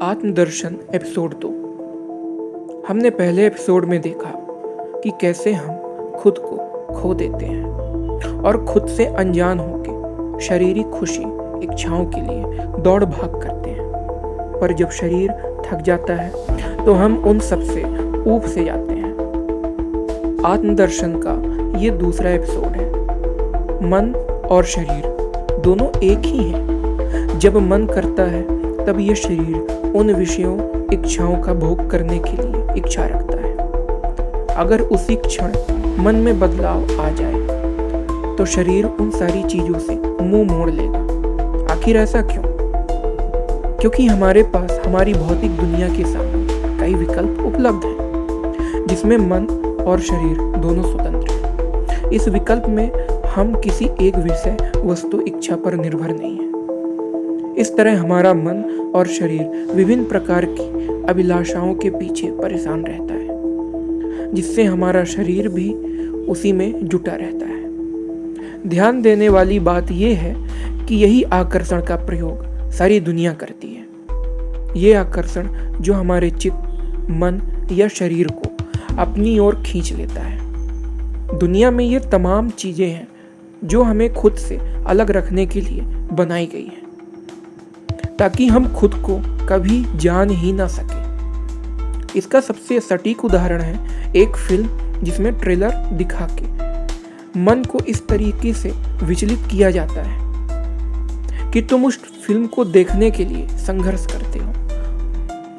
आत्मदर्शन episode 2। हमने पहले episode में देखा कि कैसे हम खुद को खो देते हैं और खुद से अनजान होके शारीरिक खुशी इच्छाओं के लिए दौड़ भाग करते हैं। पर जब शरीर थक जाता है तो हम उन सब से ऊब से जाते हैं। आत्मदर्शन का ये दूसरा एपिसोड है। मन और शरीर दोनों एक ही हैं। जब मन करता है तब यह शरीर उन विषयों इच्छाओं का भोग करने के लिए इच्छा रखता है। अगर उसी क्षण मन में बदलाव आ जाए तो शरीर उन सारी चीजों से मुंह मोड़ लेगा। आखिर ऐसा क्यों? क्योंकि हमारे पास हमारी भौतिक दुनिया के सामने कई विकल्प उपलब्ध हैं, जिसमें मन और शरीर दोनों स्वतंत्र हैं। इस विकल्प में हम किसी एक विषय वस्तु इच्छा पर निर्भर नहीं है। इस तरह हमारा मन और शरीर विभिन्न प्रकार की अभिलाषाओं के पीछे परेशान रहता है, जिससे हमारा शरीर भी उसी में जुटा रहता है। ध्यान देने वाली बात यह है कि यही आकर्षण का प्रयोग सारी दुनिया करती है। ये आकर्षण जो हमारे चित्त, मन या शरीर को अपनी ओर खींच लेता है। दुनिया में ये तमाम चीजें हैं जो हमें खुद से अलग रखने के लिए बनाई गई है, ताकि हम खुद को कभी जान ही ना सके। इसका सबसे सटीक उदाहरण है एक फिल्म जिसमें ट्रेलर दिखा के मन को इस तरीके से विचलित किया जाता है कि तुम उस फिल्म को देखने के लिए संघर्ष करते हो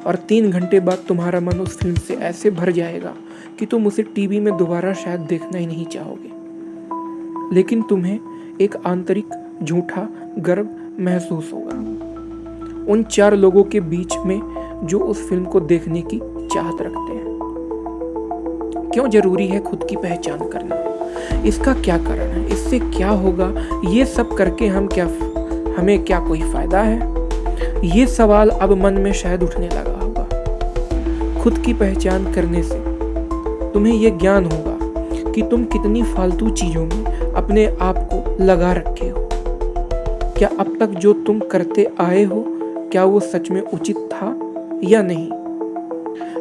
और 3 घंटे बाद तुम्हारा मन उस फिल्म से ऐसे भर जाएगा कि तुम उसे टीवी में दोबारा शायद देखना ही नहीं चाहोगे। लेकिन तुम्हें एक आंतरिक झूठा गर्व महसूस होगा उन 4 लोगों के बीच में जो उस फिल्म को देखने की चाहत रखते हैं। क्यों जरूरी है खुद की पहचान करना? इसका क्या कारण है? इससे क्या होगा? ये सब करके हमें क्या कोई फायदा है? ये सवाल अब मन में शायद उठने लगा होगा। खुद की पहचान करने से तुम्हें यह ज्ञान होगा कि तुम कितनी फालतू चीजों में अपने आप को लगा रखे हो। क्या अब तक जो तुम करते आए हो, क्या वो सच में उचित था या नहीं?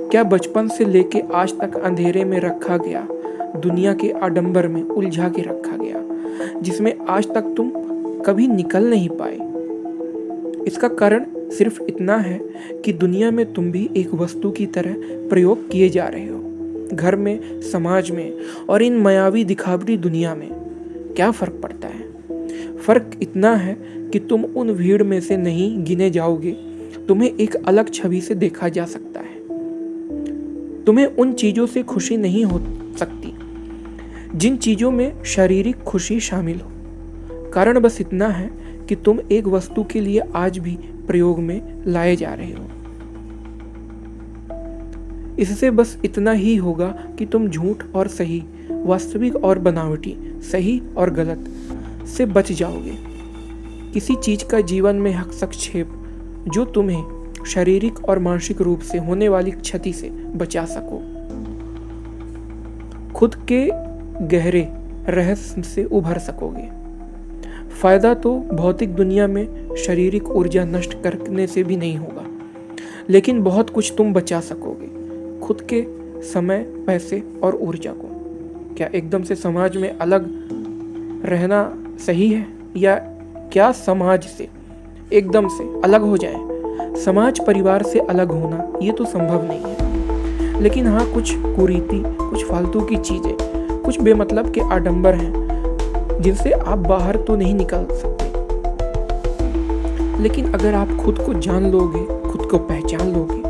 क्या बचपन से लेके आज तक अंधेरे में रखा गया, दुनिया के आडंबर में उलझा के रखा गया, जिसमें आज तक तुम कभी निकल नहीं पाए? इसका कारण सिर्फ इतना है कि दुनिया में तुम भी एक वस्तु की तरह प्रयोग किए जा रहे हो। घर में, समाज में और इन मायावी दिखावटी दुनिया में क्या फर्क पड़ता है? फर्क इतना है कि तुम उन भीड़ में से नहीं गिने जाओगे। तुम्हें एक अलग छवि से देखा जा सकता है। तुम्हें उन चीजों से खुशी नहीं हो सकती जिन चीजों में शारीरिक खुशी शामिल हो। कारण बस इतना है कि तुम एक वस्तु के लिए आज भी प्रयोग में लाए जा रहे हो। इससे बस इतना ही होगा कि तुम झूठ और सही, वास्तविक और बनावटी, सही और गलत से बच जाओगे। किसी चीज का जीवन में हस्तक्षेप जो तुम्हें शारीरिक और मानसिक रूप से होने वाली क्षति से बचा सको। खुद के गहरे रहस्य से उभर सकोगे। फायदा तो भौतिक दुनिया में शारीरिक ऊर्जा नष्ट करने से भी नहीं होगा, लेकिन बहुत कुछ तुम बचा सकोगे। खुद के समय, पैसे और ऊर्जा को। क्या एकदम से समाज में अलग रहना सही है, या क्या समाज से एकदम से अलग हो जाए? समाज, परिवार से अलग होना ये तो संभव नहीं है, लेकिन हाँ, कुछ कुरीति, कुछ फालतू की चीजें, कुछ बेमतलब के आडंबर हैं जिनसे आप बाहर तो नहीं निकल सकते। लेकिन अगर आप खुद को जान लोगे, खुद को पहचान लोगे,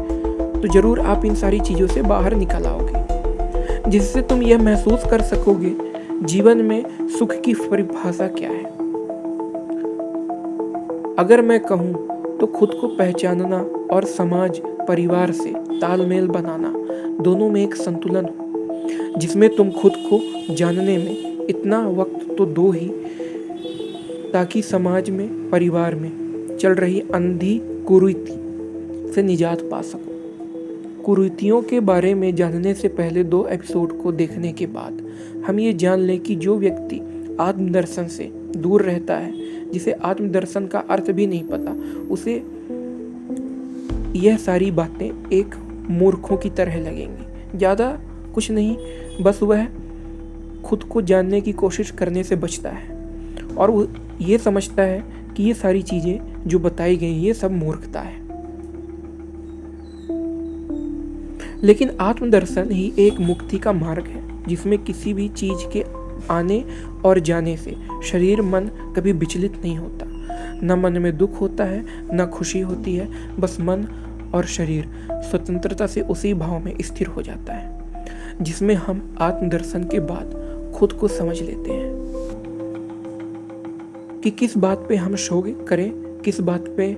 तो जरूर आप इन सारी चीजों से बाहर निकल आओगे, जिससे तुम यह महसूस कर सकोगे जीवन में सुख की परिभाषा क्या है। अगर मैं कहूँ तो खुद को पहचानना और समाज, परिवार से तालमेल बनाना दोनों में एक संतुलन हो, जिसमें तुम खुद को जानने में इतना वक्त तो दो ही, ताकि समाज में, परिवार में चल रही अंधी कुरीति से निजात पा सको। कुरीतियों के बारे में जानने से पहले 2 एपिसोड को देखने के बाद हम ये जान लें कि जो व्यक्ति आत्मदर्शन से दूर रहता है, जिसे आत्मदर्शन का अर्थ भी नहीं पता, उसे यह सारी बातें एक मूर्खों की तरह लगेंगी। ज़्यादा कुछ नहीं, बस वह खुद को जानने की कोशिश करने से बचता है और वो ये समझता है कि ये सारी चीज़ें जो बताई गई ये सब मूर्खता है। लेकिन आत्मदर्शन ही एक मुक्ति का मार्ग है, जिसमें किसी भी चीज़ के आने और जाने से शरीर मन कभी विचलित नहीं होता। न मन में दुख होता है, न खुशी होती है, बस मन और शरीर स्वतंत्रता से उसी भाव में स्थिर हो जाता है, जिसमें हम आत्मदर्शन के बाद खुद को समझ लेते हैं कि किस बात पे हम शोक करें, किस बात पे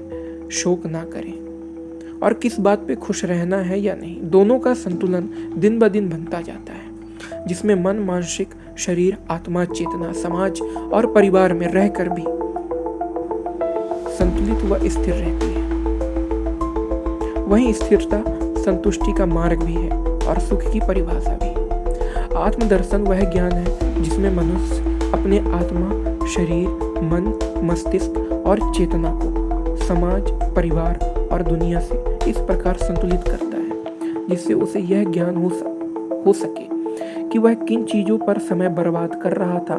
शोक ना करें और किस बात पे खुश रहना है या नहीं। दोनों का संतुलन दिन ब दिन बनता जाता है, जिसमें मन, मानसिक, शरीर, आत्मा, चेतना, समाज और परिवार में रहकर भी संतुलित व स्थिर रहती है। वहीं स्थिरता संतुष्टि का मार्ग भी है और सुख की परिभाषा भी। आत्मदर्शन वह ज्ञान है जिसमें मनुष्य अपने आत्मा, शरीर, मन, मस्तिष्क और चेतना को समाज, परिवार और दुनिया से इस प्रकार संतुलित करता है जिससे उसे यह ज्ञान हो सके कि वह किन चीज़ों पर समय बर्बाद कर रहा था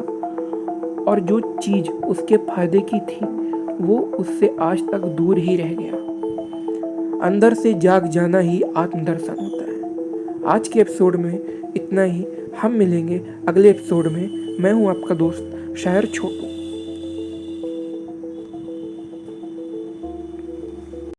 और जो चीज़ उसके फायदे की थी वो उससे आज तक दूर ही रह गया। अंदर से जाग जाना ही आत्मदर्शन होता है। आज के एपिसोड में इतना ही। हम मिलेंगे अगले एपिसोड में। मैं हूँ आपका दोस्त शायर छोटू।